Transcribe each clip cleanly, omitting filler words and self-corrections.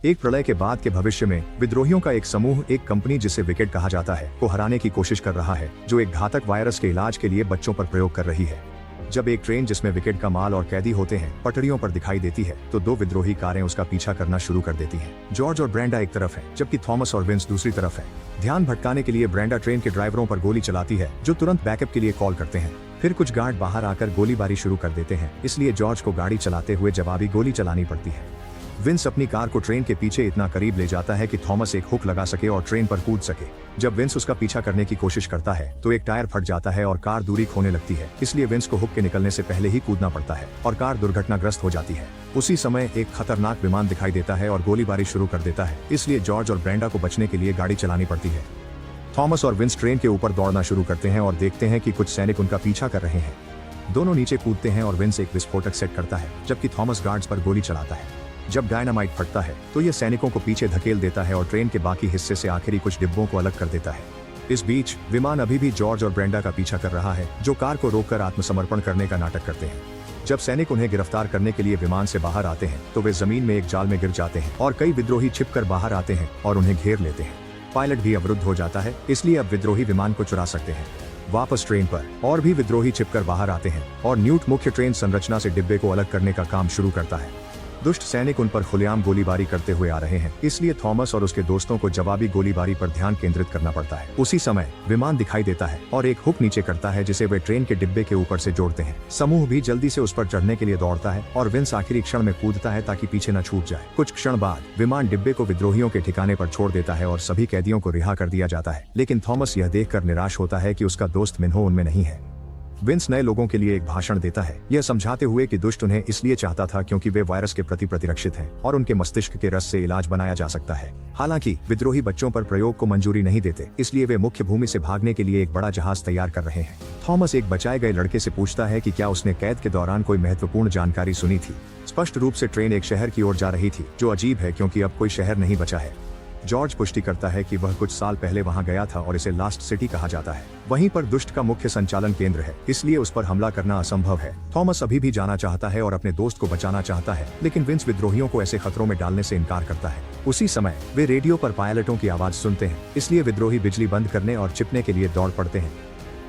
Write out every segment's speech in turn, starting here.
एक प्रलय के बाद के भविष्य में विद्रोहियों का एक समूह एक कंपनी जिसे विकेट कहा जाता है को हराने की कोशिश कर रहा है, जो एक घातक वायरस के इलाज के लिए बच्चों पर प्रयोग कर रही है। जब एक ट्रेन जिसमें विकेट का माल और कैदी होते हैं पटरियों पर दिखाई देती है तो दो विद्रोही कारें उसका पीछा करना शुरू कर देती हैं। जॉर्ज और ब्रेंडा एक तरफ है जबकि थॉमस और विंस दूसरी तरफ है। ध्यान भटकाने के लिए ब्रेंडा ट्रेन के ड्राइवरों पर गोली चलाती है, जो तुरंत बैकअप के लिए कॉल करते हैं। फिर कुछ गार्ड बाहर आकर गोलीबारी शुरू कर देते हैं, इसलिए जॉर्ज को गाड़ी चलाते हुए जवाबी गोली चलानी पड़ती है। विंस अपनी कार को ट्रेन के पीछे इतना करीब ले जाता है कि थॉमस एक हुक लगा सके और ट्रेन पर कूद सके। जब विंस उसका पीछा करने की कोशिश करता है तो एक टायर फट जाता है और कार दूरी खोने लगती है, इसलिए विंस को हुक के निकलने से पहले ही कूदना पड़ता है और कार दुर्घटनाग्रस्त हो जाती है। उसी समय एक खतरनाक विमान दिखाई देता है और गोलीबारी शुरू कर देता है, इसलिए जॉर्ज और ब्रेंडा को बचने के लिए गाड़ी चलानी पड़ती है। थॉमस और विंस ट्रेन के ऊपर दौड़ना शुरू करते हैं और देखते हैं कि कुछ सैनिक उनका पीछा कर रहे हैं। दोनों नीचे कूदते हैं और विंस एक विस्फोटक सेट करता है, जबकि थॉमस गार्ड्स पर गोली चलाता है। जब डायनामाइट फटता है तो यह सैनिकों को पीछे धकेल देता है और ट्रेन के बाकी हिस्से से आखिरी कुछ डिब्बों को अलग कर देता है। इस बीच विमान अभी भी जॉर्ज और ब्रेंडा का पीछा कर रहा है, जो कार को रोककर आत्मसमर्पण करने का नाटक करते हैं। जब सैनिक उन्हें गिरफ्तार करने के लिए विमान से बाहर आते हैं तो वे जमीन में एक जाल में गिर जाते हैं और कई विद्रोही छिपकर बाहर आते हैं और उन्हें घेर लेते हैं। पायलट भी अवरुद्ध हो जाता है, इसलिए अब विद्रोही विमान को चुरा सकते हैं। वापस ट्रेन पर और भी विद्रोही छिपकर बाहर आते हैं और न्यूट मुख्य ट्रेन संरचना से डिब्बे को अलग करने का काम शुरू करता है। दुष्ट सैनिक उन पर खुलेआम गोलीबारी करते हुए आ रहे हैं, इसलिए थॉमस और उसके दोस्तों को जवाबी गोलीबारी पर ध्यान केंद्रित करना पड़ता है। उसी समय विमान दिखाई देता है और एक हुक नीचे करता है जिसे वे ट्रेन के डिब्बे के ऊपर से जोड़ते हैं। समूह भी जल्दी से उस पर चढ़ने के लिए दौड़ता है और विंस आखिरी क्षण में कूदता है ताकि पीछे न छूट जाए। कुछ क्षण बाद विमान डिब्बे को विद्रोहियों के ठिकाने पर छोड़ देता है और सभी कैदियों को रिहा कर दिया जाता है, लेकिन थॉमस यह देखकर निराश होता है कि उसका दोस्त मिन्हो उनमें नहीं है। विंस नए लोगों के लिए एक भाषण देता है, यह समझाते हुए कि दुष्ट उन्हें इसलिए चाहता था क्योंकि वे वायरस के प्रति प्रतिरक्षित हैं और उनके मस्तिष्क के रस से इलाज बनाया जा सकता है। हालांकि विद्रोही बच्चों पर प्रयोग को मंजूरी नहीं देते, इसलिए वे मुख्य भूमि से भागने के लिए एक बड़ा जहाज तैयार कर रहे हैं। थॉमस एक बचाए गए लड़के से पूछता है कि क्या उसने कैद के दौरान कोई महत्वपूर्ण जानकारी सुनी थी। स्पष्ट रूप से ट्रेन एक शहर की ओर जा रही थी, जो अजीब है क्योंकि अब कोई शहर नहीं बचा है। जॉर्ज पुष्टि करता है कि वह कुछ साल पहले वहां गया था और इसे लास्ट सिटी कहा जाता है। वहीं पर दुष्ट का मुख्य संचालन केंद्र है, इसलिए उस पर हमला करना असंभव है। थॉमस अभी भी जाना चाहता है और अपने दोस्त को बचाना चाहता है, लेकिन विंस विद्रोहियों को ऐसे खतरों में डालने से इनकार करता है। उसी समय वे रेडियो पर पायलटों की आवाज सुनते हैं, इसलिए विद्रोही बिजली बंद करने और छिपने के लिए दौड़ पड़ते हैं।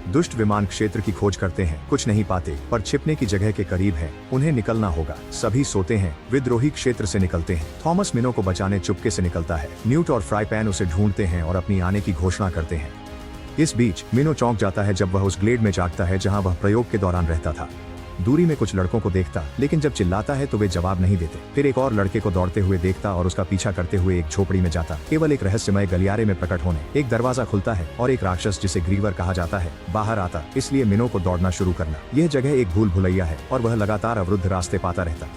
दुष्ट विमान क्षेत्र की खोज करते हैं, कुछ नहीं पाते, पर छिपने की जगह के करीब है, उन्हें निकलना होगा। सभी सोते हैं, विद्रोही क्षेत्र से निकलते हैं। थॉमस मिनो को बचाने चुपके से निकलता है। न्यूट और फ्राई पैन उसे ढूंढते हैं और अपनी आने की घोषणा करते हैं। इस बीच मिनो चौंक जाता है जब वह उस ग्लेड में जागता है जहां वह प्रयोग के दौरान रहता था। दूरी में कुछ लड़कों को देखता, लेकिन जब चिल्लाता है तो वे जवाब नहीं देते। फिर एक और लड़के को दौड़ते हुए देखता और उसका पीछा करते हुए एक झोपड़ी में जाता। केवल एक रहस्यमय गलियारे में प्रकट होने एक दरवाजा खुलता है और एक राक्षस जिसे ग्रीवर कहा जाता है बाहर आता, इसलिए मिनो को दौड़ना शुरू करना। यह जगह एक भूल भुलैया है और वह लगातार अवरुद्ध रास्ते पाता रहता।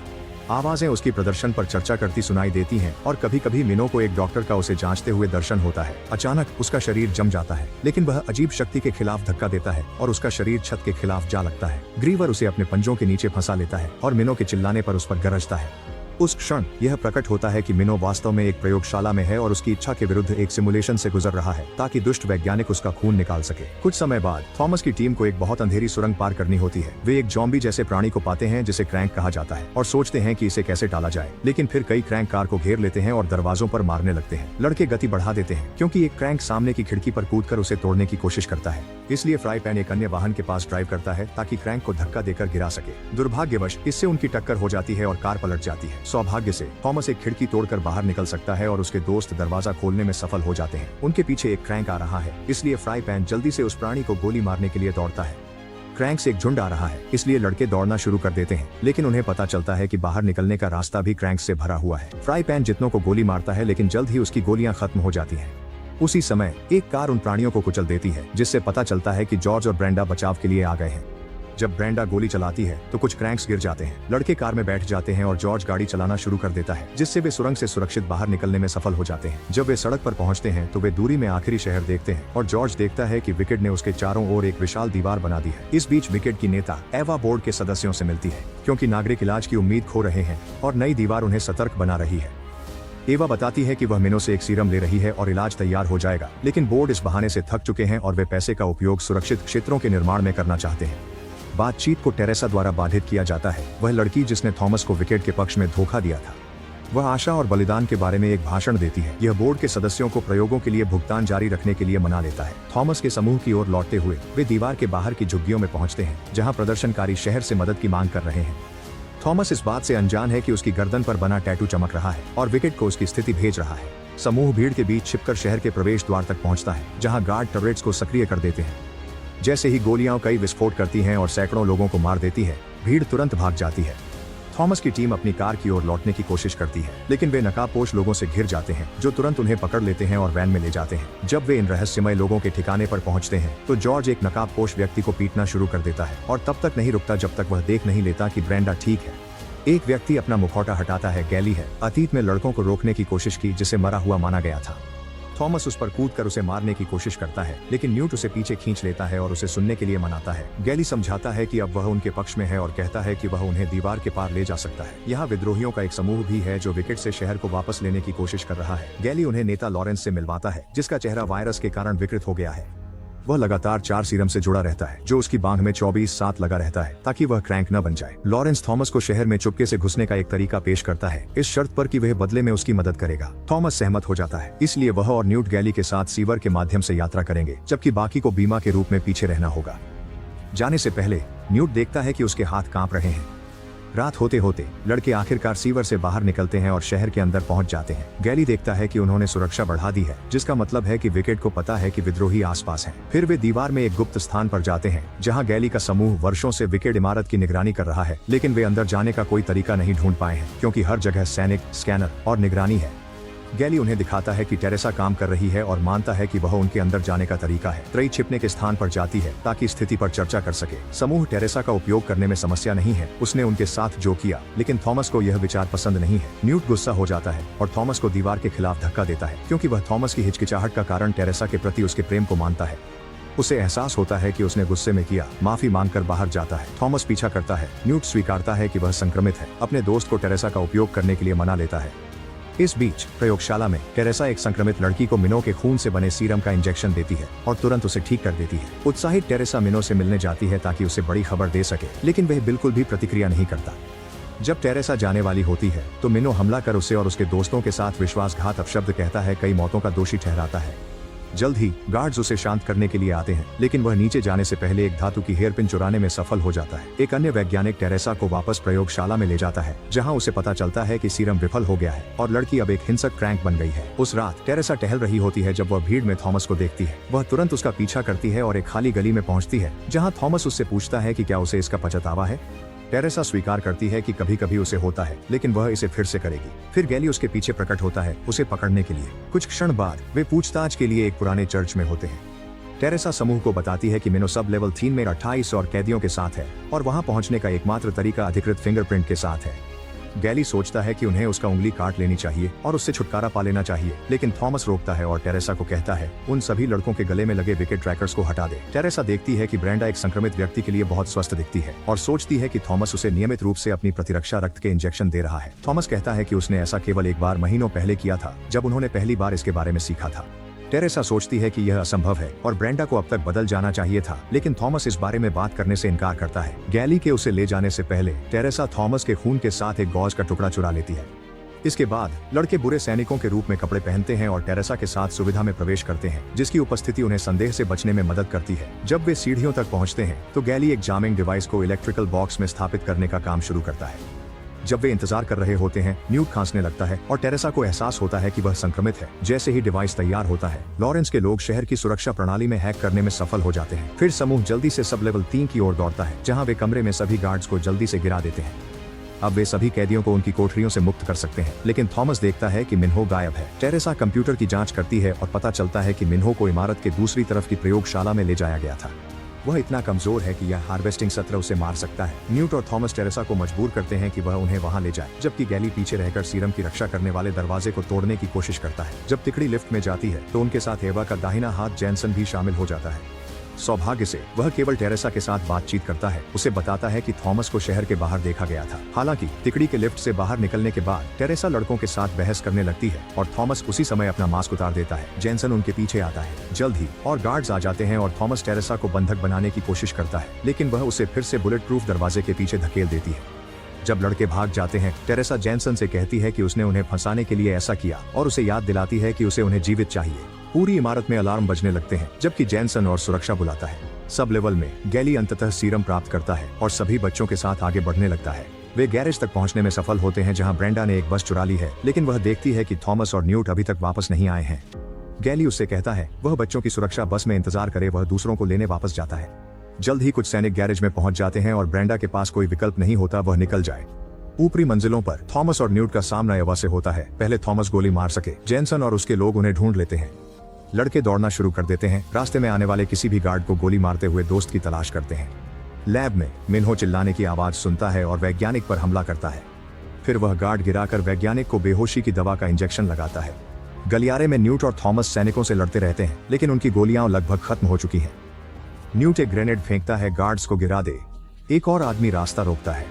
आवाजें उसकी प्रदर्शन पर चर्चा करती सुनाई देती हैं और कभी कभी मिनो को एक डॉक्टर का उसे जांचते हुए दर्शन होता है। अचानक उसका शरीर जम जाता है, लेकिन वह अजीब शक्ति के खिलाफ धक्का देता है और उसका शरीर छत के खिलाफ जा लगता है। ग्रीवर उसे अपने पंजों के नीचे फंसा लेता है और मिनो के चिल्लाने पर उस पर गरजता है। उस क्षण यह प्रकट होता है कि मिनो वास्तव में एक प्रयोगशाला में है और उसकी इच्छा के विरुद्ध एक सिमुलेशन से गुजर रहा है ताकि दुष्ट वैज्ञानिक उसका खून निकाल सके। कुछ समय बाद थॉमस की टीम को एक बहुत अंधेरी सुरंग पार करनी होती है। वे एक जॉम्बी जैसे प्राणी को पाते हैं जिसे क्रैंक कहा जाता है और सोचते हैं कि इसे कैसे टाला जाए, लेकिन फिर कई क्रैंक कार को घेर लेते हैं और दरवाजों पर मारने लगते हैं। लड़के गति बढ़ा देते हैं क्योंकि एक क्रैंक सामने की खिड़की पर कूदकर उसे तोड़ने की कोशिश करता है, इसलिए फ्राई पैन एक अन्य वाहन के पास ड्राइव करता है ताकि क्रैंक को धक्का देकर गिरा सके। दुर्भाग्यवश इससे उनकी टक्कर हो जाती है और कार पलट जाती है। सौभाग्य से थॉमस एक खिड़की तोड़कर बाहर निकल सकता है और उसके दोस्त दरवाजा खोलने में सफल हो जाते हैं। उनके पीछे एक क्रैंक आ रहा है, इसलिए फ्राई पैन जल्दी से उस प्राणी को गोली मारने के लिए दौड़ता है। क्रैंक से एक झुंड आ रहा है, इसलिए लड़के दौड़ना शुरू कर देते हैं, लेकिन उन्हें पता चलता है कि बाहर निकलने का रास्ता भी क्रैंक से भरा हुआ है। फ्राई पैन जितनों को गोली मारता है, लेकिन जल्द ही उसकी गोलियां खत्म हो जाती हैं। उसी समय एक कार उन प्राणियों को कुचल देती है, जिससे पता चलता है कि जॉर्ज और ब्रेंडा बचाव के लिए आ गए हैं। जब ब्रेंडा गोली चलाती है तो कुछ क्रैंक्स गिर जाते हैं। लड़के कार में बैठ जाते हैं और जॉर्ज गाड़ी चलाना शुरू कर देता है, जिससे वे सुरंग से सुरक्षित बाहर निकलने में सफल हो जाते हैं। जब वे सड़क पर पहुंचते हैं तो वे दूरी में आखिरी शहर देखते हैं और जॉर्ज देखता है कि विकेट ने उसके चारों ओर एक विशाल दीवार बना दी है। इस बीच विकेट की नेता एवा बोर्ड के सदस्यों से मिलती है, क्योंकि नागरिक इलाज की उम्मीद खो रहे हैं और नई दीवार उन्हें सतर्क बना रही है। एवा बताती है कि वह मिनो से एक सीरम ले रही है और इलाज तैयार हो जाएगा, लेकिन बोर्ड इस बहाने से थक चुके हैं और वे पैसे का उपयोग सुरक्षित क्षेत्रों के निर्माण में करना चाहते हैं। बातचीत को टेरेसा द्वारा बाधित किया जाता है, वह लड़की जिसने थॉमस को विकेट के पक्ष में धोखा दिया था। वह आशा और बलिदान के बारे में एक भाषण देती है। यह बोर्ड के सदस्यों को प्रयोगों के लिए भुगतान जारी रखने के लिए मना लेता है। थॉमस के समूह की ओर लौटते हुए वे दीवार के बाहर की झुग्गियों में पहुंचते हैं, जहां प्रदर्शनकारी शहर से मदद की मांग कर रहे हैं। थॉमस इस बात से अनजान है कि उसकी गर्दन पर बना टैटू चमक रहा है और विकेट को उसकी स्थिति भेज रहा है। समूह भीड़ के बीच छिपकर शहर के प्रवेश द्वार तक पहुंचता है, जहां गार्ड टर्रेट्स को सक्रिय कर देते हैं। जैसे ही गोलियां कई विस्फोट करती हैं और सैकड़ों लोगों को मार देती है, भीड़ तुरंत भाग जाती है। थॉमस की टीम अपनी कार की ओर लौटने की कोशिश करती है, लेकिन वे नकाबपोश लोगों से घिर जाते हैं, जो तुरंत उन्हें पकड़ लेते हैं और वैन में ले जाते हैं। जब वे इन रहस्यमय लोगों के ठिकाने पर पहुंचते हैं, तो जॉर्ज एक नकाबपोश व्यक्ति को पीटना शुरू कर देता है और तब तक नहीं रुकता जब तक वह देख नहीं लेता कि ब्रेंडा ठीक है। एक व्यक्ति अपना मुखौटा हटाता है। गैली है। अतीत में लड़कों को रोकने की कोशिश की जिसे मरा हुआ माना गया था। थॉमस उस पर कूदकर उसे मारने की कोशिश करता है, लेकिन न्यूट उसे पीछे खींच लेता है और उसे सुनने के लिए मनाता है। गैली समझाता है कि अब वह उनके पक्ष में है और कहता है कि वह उन्हें दीवार के पार ले जा सकता है। यहाँ विद्रोहियों का एक समूह भी है जो विकेट से शहर को वापस लेने की कोशिश कर रहा है। गैली उन्हें नेता लॉरेंस से मिलवाता है, जिसका चेहरा वायरस के कारण विकृत हो गया है। वह लगातार 4 सीरम से जुड़ा रहता है, जो उसकी बांह में 24/7 लगा रहता है, ताकि वह क्रैंक न बन जाए। लॉरेंस थॉमस को शहर में चुपके से घुसने का एक तरीका पेश करता है, इस शर्त पर कि वह बदले में उसकी मदद करेगा। थॉमस सहमत हो जाता है, इसलिए वह और न्यूट गैली के साथ सीवर के माध्यम से यात्रा करेंगे, जबकि बाकी को बीमा के रूप में पीछे रहना होगा। जाने से पहले न्यूट देखता है कि उसके हाथ कांप रहे हैं। रात होते होते लड़के आखिरकार सीवर से बाहर निकलते हैं और शहर के अंदर पहुंच जाते हैं। गैली देखता है कि उन्होंने सुरक्षा बढ़ा दी है, जिसका मतलब है कि विकेट को पता है कि विद्रोही आसपास हैं। फिर वे दीवार में एक गुप्त स्थान पर जाते हैं, जहां गैली का समूह वर्षों से विकेट इमारत की निगरानी कर रहा है, लेकिन वे अंदर जाने का कोई तरीका नहीं ढूंढ पाए हैं, क्योंकि हर जगह सैनिक, स्कैनर और निगरानी है। गैली उन्हें दिखाता है कि टेरेसा काम कर रही है और मानता है कि वह उनके अंदर जाने का तरीका है। त्रयी छिपने के स्थान पर जाती है ताकि स्थिति पर चर्चा कर सके। समूह टेरेसा का उपयोग करने में समस्या नहीं है, उसने उनके साथ जो किया, लेकिन थॉमस को यह विचार पसंद नहीं है। न्यूट गुस्सा हो जाता है और थॉमस को दीवार के खिलाफ धक्का देता है, क्योंकि वह थॉमस की हिचकिचाहट का कारण टेरेसा के प्रति उसके प्रेम को मानता है। उसे एहसास होता है कि उसने गुस्से में किया। माफी मांगकर बाहर जाता है। थॉमस पीछा करता है। न्यूट स्वीकारता है कि वह संक्रमित है। अपने दोस्त को टेरेसा का उपयोग करने के लिए मना लेता है। इस बीच प्रयोगशाला में टेरेसा एक संक्रमित लड़की को मिनो के खून से बने सीरम का इंजेक्शन देती है और तुरंत उसे ठीक कर देती है। उत्साहित टेरेसा मिनो से मिलने जाती है ताकि उसे बड़ी खबर दे सके, लेकिन वह बिल्कुल भी प्रतिक्रिया नहीं करता। जब टेरेसा जाने वाली होती है तो मिनो हमला कर उसे और उसके दोस्तों के साथ विश्वासघात अपशब्द कहता है, कई मौतों का दोषी ठहराता है। जल्द ही गार्ड्स उसे शांत करने के लिए आते हैं, लेकिन वह नीचे जाने से पहले एक धातु की हेयरपिन चुराने में सफल हो जाता है। एक अन्य वैज्ञानिक टेरेसा को वापस प्रयोगशाला में ले जाता है, जहां उसे पता चलता है कि सीरम विफल हो गया है और लड़की अब एक हिंसक क्रैंक बन गई है। उस रात टेरेसा टहल रही होती है जब वह भीड़ में थॉमस को देखती है। वह तुरंत उसका पीछा करती है और एक खाली गली में पहुंचती है, जहां थॉमस उससे पूछता है कि क्या उसे इसका पछतावा है। टेरेसा स्वीकार करती है कि कभी कभी उसे होता है, लेकिन वह इसे फिर से करेगी। फिर गैली उसके पीछे प्रकट होता है, उसे पकड़ने के लिए। कुछ क्षण बाद वे पूछताछ के लिए एक पुराने चर्च में होते हैं। टेरेसा समूह को बताती है कि मिनो सब लेवल 3 में 28 और कैदियों के साथ है और वहां पहुंचने का एकमात्र तरीका अधिकृत फिंगरप्रिंट के साथ है। गैली सोचता है कि उन्हें उसका उंगली काट लेनी चाहिए और उससे छुटकारा पा लेना चाहिए, लेकिन थॉमस रोकता है और टेरेसा को कहता है, उन सभी लड़कों के गले में लगे विकेट ट्रैकर्स को हटा दे। टेरेसा देखती है कि ब्रेंडा एक संक्रमित व्यक्ति के लिए बहुत स्वस्थ दिखती है और सोचती है कि थॉमस उसे नियमित रूप से अपनी प्रतिरक्षा रक्त के इंजेक्शन दे रहा है। थॉमस कहता है कि उसने ऐसा केवल एक बार महीनों पहले किया था, जब उन्होंने पहली बार इसके बारे में सीखा था। टेरेसा सोचती है कि यह असंभव है और ब्रेंडा को अब तक बदल जाना चाहिए था, लेकिन थॉमस इस बारे में बात करने से इनकार करता है। गैली के उसे ले जाने से पहले टेरेसा थॉमस के खून के साथ एक गौज का टुकड़ा चुरा लेती है। इसके बाद लड़के बुरे सैनिकों के रूप में कपड़े पहनते हैं और टेरेसा के साथ सुविधा में प्रवेश करते हैं, जिसकी उपस्थिति उन्हें संदेह से बचने में मदद करती है। जब वे सीढ़ियों तक पहुंचते हैं तो गैली एक जामिंग डिवाइस को इलेक्ट्रिकल बॉक्स में स्थापित करने का काम शुरू करता है। जब वे इंतजार कर रहे होते हैं, न्यूट खांसने लगता है और टेरेसा को एहसास होता है कि वह संक्रमित है। जैसे ही डिवाइस तैयार होता है, लॉरेंस के लोग शहर की सुरक्षा प्रणाली में हैक करने में सफल हो जाते हैं। फिर समूह जल्दी से सब लेवल 3 की ओर दौड़ता है, जहां वे कमरे में सभी गार्ड्स को जल्दी से गिरा देते हैं। अब वे सभी कैदियों को उनकी कोठरियों से मुक्त कर सकते हैं, लेकिन थॉमस देखता है कि मिन्हो गायब है। टेरेसा कंप्यूटर की जांच करती है और पता चलता है कि मिन्हो को इमारत के दूसरी तरफ की प्रयोगशाला में ले जाया गया था। वह इतना कमजोर है कि यह हार्वेस्टिंग सत्र उसे मार सकता है। न्यूट और थॉमस टेरेसा को मजबूर करते हैं कि वह उन्हें वहां ले जाए, जबकि गैली पीछे रहकर सीरम की रक्षा करने वाले दरवाजे को तोड़ने की कोशिश करता है। जब तिकड़ी लिफ्ट में जाती है तो उनके साथ एवा का दाहिना हाथ जैनसन भी शामिल हो जाता है। सौभाग्य से वह केवल टेरेसा के साथ बातचीत करता है, उसे बताता है कि थॉमस को शहर के बाहर देखा गया था। हालांकि तिकड़ी के लिफ्ट से बाहर निकलने के बाद टेरेसा लड़कों के साथ बहस करने लगती है और थॉमस उसी समय अपना मास्क उतार देता है। जैनसन उनके पीछे आता है। जल्द ही और गार्ड्स आ जाते हैं और थॉमस टेरेसा को बंधक बनाने की कोशिश करता है, लेकिन वह उसे फिर से बुलेट प्रूफ दरवाजे के पीछे धकेल देती है। जब लड़के भाग जाते हैं, टेरेसा जेनसन से कहती है कि उसने उन्हें फंसाने के लिए ऐसा किया और उसे याद दिलाती है कि उसे उन्हें जीवित चाहिए। पूरी इमारत में अलार्म बजने लगते हैं, जबकि जेनसन और सुरक्षा बुलाता है। सब लेवल में गैली अंततः सीरम प्राप्त करता है और सभी बच्चों के साथ आगे बढ़ने लगता है। वे गैरेज तक पहुंचने में सफल होते हैं, जहां ब्रेंडा ने एक बस चुरा ली है, लेकिन वह देखती है कि थॉमस और न्यूट अभी तक वापस नहीं आए हैं। गैली उससे कहता है वह बच्चों की सुरक्षा बस में इंतजार करे, वह दूसरों को लेने वापस जाता है। जल्द ही कुछ सैनिक गैरेज में पहुंच जाते हैं और ब्रेंडा के पास कोई विकल्प नहीं होता, वह निकल जाए। ऊपरी मंजिलों पर थॉमस और न्यूट का सामना एवा से होता है। पहले थॉमस गोली मार सके, जेनसन और उसके लोग उन्हें ढूंढ लेते हैं। लड़के दौड़ना शुरू कर देते हैं, रास्ते में आने वाले किसी भी गार्ड को गोली मारते हुए दोस्त की तलाश करते हैं। लैब में मिन्हो चिल्लाने की आवाज सुनता है और वैज्ञानिक पर हमला करता है। फिर वह गार्ड गिराकर वैज्ञानिक को बेहोशी की दवा का इंजेक्शन लगाता है। गलियारे में न्यूट और थॉमस सैनिकों से लड़ते रहते हैं, लेकिन उनकी गोलियां लगभग खत्म हो चुकी हैं। न्यूट एक ग्रेनेड फेंकता है, गार्ड्स को गिरा दे। एक और आदमी रास्ता रोकता है।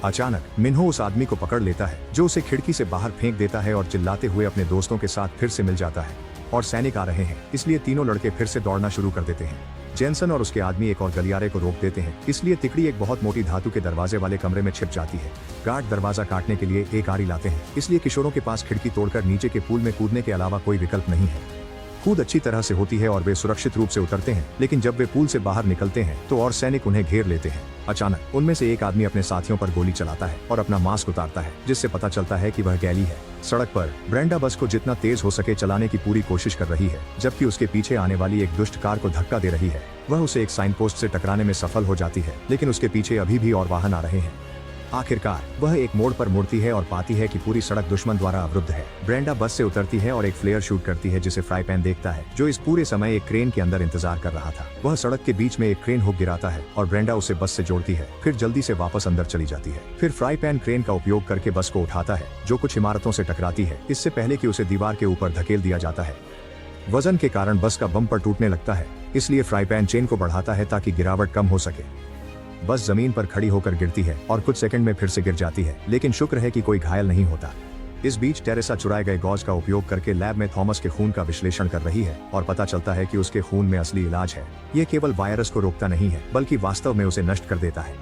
अचानक मिन्हो उस आदमी को पकड़ लेता है, जो उसे खिड़की से बाहर फेंक देता है और चिल्लाते हुए अपने दोस्तों के साथ फिर से मिल जाता है। और सैनिक आ रहे हैं, इसलिए तीनों लड़के फिर से दौड़ना शुरू कर देते हैं। जेनसन और उसके आदमी एक और गलियारे को रोक देते हैं, इसलिए तिकड़ी एक बहुत मोटी धातु के दरवाजे वाले कमरे में छिप जाती है। गार्ड दरवाजा काटने के लिए एक आरी लाते हैं, इसलिए किशोरों के पास खिड़की तोड़कर नीचे के पूल में कूदने के अलावा कोई विकल्प नहीं है। कूद अच्छी तरह से होती है और वे सुरक्षित रूप से उतरते हैं, लेकिन जब वे पूल से बाहर निकलते हैं तो और सैनिक उन्हें घेर लेते हैं। अचानक उनमें से एक आदमी अपने साथियों पर गोली चलाता है और अपना मास्क उतारता है, जिससे पता चलता है कि वह गैली है। सड़क पर ब्रेंडा बस को जितना तेज हो सके चलाने की पूरी कोशिश कर रही है, जबकि उसके पीछे आने वाली एक दुष्ट कार को धक्का दे रही है। वह उसे एक साइन पोस्ट से टकराने में सफल हो जाती है, लेकिन उसके पीछे अभी भी और वाहन आ रहे हैं। आखिरकार वह एक मोड़ पर मुड़ती है और पाती है कि पूरी सड़क दुश्मन द्वारा अवरुद्ध है। ब्रेंडा बस से उतरती है और एक फ्लेयर शूट करती है, जिसे फ्राई पैन देखता है, जो इस पूरे समय एक क्रेन के अंदर इंतजार कर रहा था। वह सड़क के बीच में एक क्रेन हुक गिराता है और ब्रेंडा उसे बस से जोड़ती है, फिर जल्दी से वापस अंदर चली जाती है। फिर फ्राई पैन क्रेन का उपयोग करके बस को उठाता है, जो कुछ इमारतों से टकराती है, इससे पहले कि उसे दीवार के ऊपर धकेल दिया जाता है। वजन के कारण बस का बम्पर टूटने लगता है, इसलिए फ्राई पैन चेन को बढ़ाता है ताकि गिरावट कम हो सके। बस जमीन पर खड़ी होकर गिरती है और कुछ सेकंड में फिर से गिर जाती है, लेकिन शुक्र है कि कोई घायल नहीं होता। इस बीच टेरेसा चुराए गए गॉज का उपयोग करके लैब में थॉमस के खून का विश्लेषण कर रही है और पता चलता है कि उसके खून में असली इलाज है। ये केवल वायरस को रोकता नहीं है, बल्कि वास्तव में उसे नष्ट कर देता है।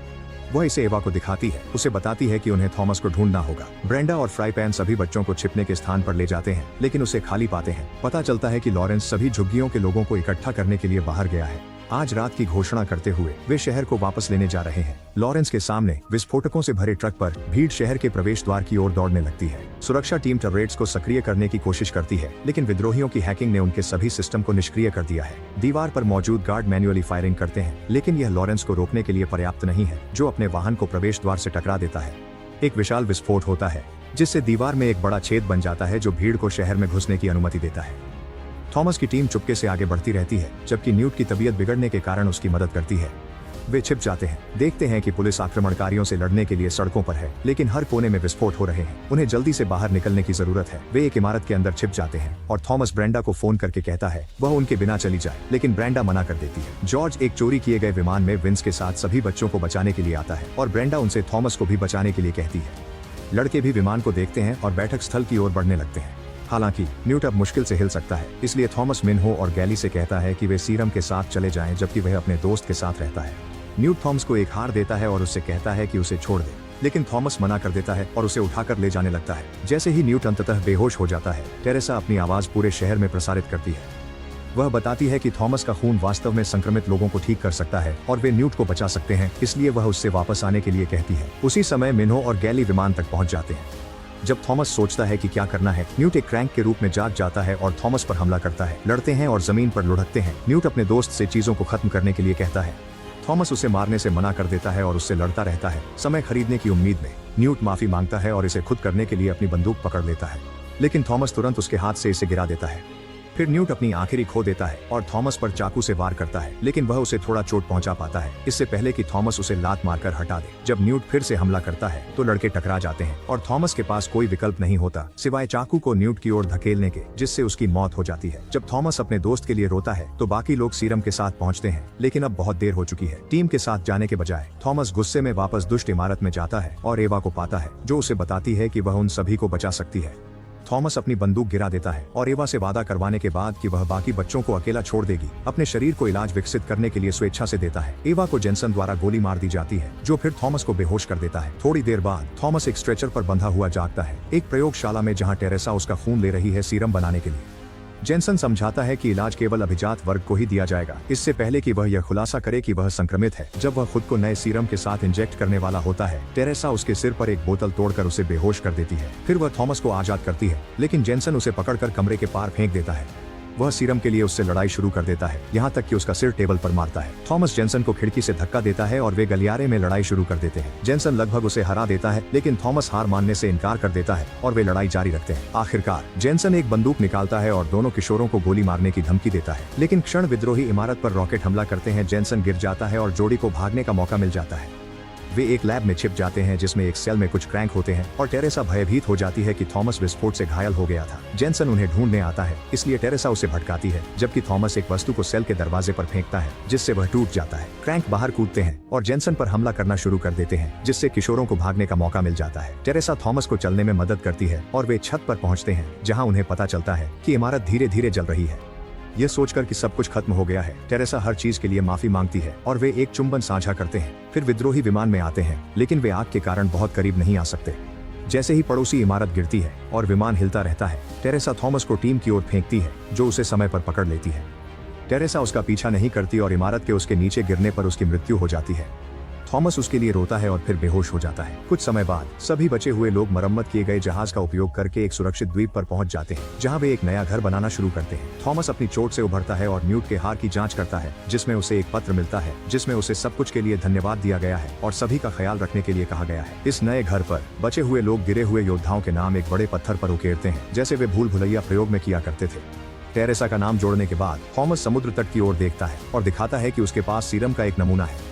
वह इसे एवा को दिखाती है, उसे बताती है कि उन्हें थॉमस को ढूंढना होगा। ब्रेंडा और फ्राई पैन सभी बच्चों को छिपने के स्थान पर ले जाते हैं, लेकिन उसे खाली पाते हैं। पता चलता है कि लॉरेंस सभी झुग्गियों के लोगों को इकट्ठा करने के लिए बाहर गया है। आज रात की घोषणा करते हुए वे शहर को वापस लेने जा रहे हैं। लॉरेंस के सामने विस्फोटकों से भरे ट्रक पर भीड़ शहर के प्रवेश द्वार की ओर दौड़ने लगती है। सुरक्षा टीम टर्रेट्स को सक्रिय करने की कोशिश करती है, लेकिन विद्रोहियों की हैकिंग ने उनके सभी सिस्टम को निष्क्रिय कर दिया है। दीवार पर मौजूद गार्ड मैन्युअली फायरिंग करते हैं, लेकिन यह लॉरेंस को रोकने के लिए पर्याप्त नहीं है, जो अपने वाहन को प्रवेश द्वार से टकरा देता है। एक विशाल विस्फोट होता है, जिससे दीवार में एक बड़ा छेद बन जाता है, जो भीड़ को शहर में घुसने की अनुमति देता है। थॉमस की टीम चुपके से आगे बढ़ती रहती है, जबकि न्यूट की तबीयत बिगड़ने के कारण उसकी मदद करती है। वे छिप जाते हैं, देखते हैं कि पुलिस आक्रमणकारियों से लड़ने के लिए सड़कों पर है, लेकिन हर कोने में विस्फोट हो रहे हैं। उन्हें जल्दी से बाहर निकलने की जरूरत है। वे एक इमारत के अंदर छिप जाते हैं और थॉमस ब्रेंडा को फोन करके कहता है वह उनके बिना चली जाए, लेकिन ब्रेंडा मना कर देती है। जॉर्ज एक चोरी किए गए विमान में विंस के साथ सभी बच्चों को बचाने के लिए आता है और ब्रेंडा उनसे थॉमस को भी बचाने के लिए कहती है। लड़के भी विमान को देखते हैं और बैठक स्थल की ओर बढ़ने लगते हैं। हालांकि न्यूट अब मुश्किल से हिल सकता है, इसलिए थॉमस मिन्हो और गैली से कहता है कि वे सीरम के साथ चले जाएं, जबकि वह अपने दोस्त के साथ रहता है। न्यूट थॉमस को एक हार देता है और उससे कहता है कि उसे छोड़ दे, लेकिन थॉमस मना कर देता है और उसे उठाकर ले जाने लगता है। जैसे ही न्यूट अंततः बेहोश हो जाता है, टेरेसा अपनी आवाज पूरे शहर में प्रसारित करती है। वह बताती है कि थॉमस का खून वास्तव में संक्रमित लोगों को ठीक कर सकता है और वे न्यूट को बचा सकते हैं, इसलिए वह उससे वापस आने के लिए कहती है। उसी समय मिन्हो और गैली विमान तक पहुंच जाते हैं। जब थॉमस सोचता है कि क्या करना है, न्यूट एक क्रैंक के रूप में जाग जाता है और थॉमस पर हमला करता है। लड़ते हैं और जमीन पर लुढ़कते हैं। न्यूट अपने दोस्त से चीजों को खत्म करने के लिए कहता है। थॉमस उसे मारने से मना कर देता है और उससे लड़ता रहता है, समय खरीदने की उम्मीद में। न्यूट माफी मांगता है और इसे खुद करने के लिए अपनी बंदूक पकड़ लेता है, लेकिन थॉमस तुरंत उसके हाथ से इसे गिरा देता है। फिर न्यूट अपनी आखिरी खो देता है और थॉमस पर चाकू से वार करता है, लेकिन वह उसे थोड़ा चोट पहुंचा पाता है, इससे पहले कि थॉमस उसे लात मारकर हटा दे। जब न्यूट फिर से हमला करता है तो लड़के टकरा जाते हैं और थॉमस के पास कोई विकल्प नहीं होता सिवाय चाकू को न्यूट की ओर धकेलने के, जिससे उसकी मौत हो जाती है। जब थॉमस अपने दोस्त के लिए रोता है तो बाकी लोग सीरम के साथ पहुंचते हैं, लेकिन अब बहुत देर हो चुकी है। टीम के साथ जाने के बजाय थॉमस गुस्से में वापस दुष्ट इमारत में जाता है और एवा को पाता है, जो उसे बताती है कि वह उन सभी को बचा सकती है। थॉमस अपनी बंदूक गिरा देता है और एवा से वादा करवाने के बाद कि वह बाकी बच्चों को अकेला छोड़ देगी, अपने शरीर को इलाज विकसित करने के लिए स्वेच्छा से देता है। एवा को जेनसन द्वारा गोली मार दी जाती है, जो फिर थॉमस को बेहोश कर देता है। थोड़ी देर बाद थॉमस एक स्ट्रेचर पर बंधा हुआ जागता है, एक प्रयोगशाला में जहाँ टेरेसा उसका खून ले रही है सीरम बनाने के लिए। जेनसन समझाता है कि इलाज केवल अभिजात वर्ग को ही दिया जाएगा, इससे पहले कि वह यह खुलासा करे कि वह संक्रमित है। जब वह खुद को नए सीरम के साथ इंजेक्ट करने वाला होता है, टेरेसा उसके सिर पर एक बोतल तोड़कर उसे बेहोश कर देती है। फिर वह थॉमस को आजाद करती है, लेकिन जेनसन उसे पकड़कर कमरे के पार फेंक देता है। वह सीरम के लिए उससे लड़ाई शुरू कर देता है, यहाँ तक कि उसका सिर टेबल पर मारता है। थॉमस जेनसन को खिड़की से धक्का देता है और वे गलियारे में लड़ाई शुरू कर देते हैं। जेनसन लगभग उसे हरा देता है, लेकिन थॉमस हार मानने से इनकार कर देता है और वे लड़ाई जारी रखते हैं। आखिरकार जेनसन एक बंदूक निकालता है और दोनों किशोरों को गोली मारने की धमकी देता है, लेकिन क्षण विद्रोही इमारत पर रॉकेट हमला करते हैं। जेनसन गिर जाता है और जोड़ी को भागने का मौका मिल जाता है। वे एक लैब में छिप जाते हैं जिसमें एक सेल में कुछ क्रैंक होते हैं और टेरेसा भयभीत हो जाती है कि थॉमस विस्फोट से घायल हो गया था। जेनसन उन्हें ढूंढने आता है, इसलिए टेरेसा उसे भटकाती है, जबकि थॉमस एक वस्तु को सेल के दरवाजे पर फेंकता है, जिससे वह टूट जाता है। क्रैंक बाहर कूदते हैं और जेनसन पर हमला करना शुरू कर देते हैं, जिससे किशोरों को भागने का मौका मिल जाता है। टेरेसा थॉमस को चलने में मदद करती है और वे छत पर पहुंचते हैं, जहां उन्हें पता चलता है कि इमारत धीरे धीरे जल रही है। यह सोचकर कि सब कुछ खत्म हो गया है, टेरेसा हर चीज के लिए माफी मांगती है और वे एक चुंबन साझा करते हैं। फिर विद्रोही विमान में आते हैं, लेकिन वे आग के कारण बहुत करीब नहीं आ सकते। जैसे ही पड़ोसी इमारत गिरती है और विमान हिलता रहता है, टेरेसा थॉमस को टीम की ओर फेंकती है, जो उसे समय पर पकड़ लेती है। टेरेसा उसका पीछा नहीं करती और इमारत के उसके नीचे गिरने पर उसकी मृत्यु हो जाती है। थॉमस उसके लिए रोता है और फिर बेहोश हो जाता है। कुछ समय बाद सभी बचे हुए लोग मरम्मत किए गए जहाज का उपयोग करके एक सुरक्षित द्वीप पर पहुंच जाते हैं, जहां वे एक नया घर बनाना शुरू करते हैं। थॉमस अपनी चोट से उभरता है और न्यूट के हार की जांच करता है, जिसमें उसे एक पत्र मिलता है जिसमें उसे सब कुछ के लिए धन्यवाद दिया गया है और सभी का ख्याल रखने के लिए कहा गया है। इस नए घर पर बचे हुए लोग गिरे हुए योद्धाओं के नाम एक बड़े पत्थर पर उकेरते हैं, जैसे वे भूल भुलैया प्रयोग में किया करते थे। टेरेसा का नाम जोड़ने के बाद थॉमस समुद्र तट की ओर देखता है और दिखाता है कि उसके पास सीरम का एक नमूना है।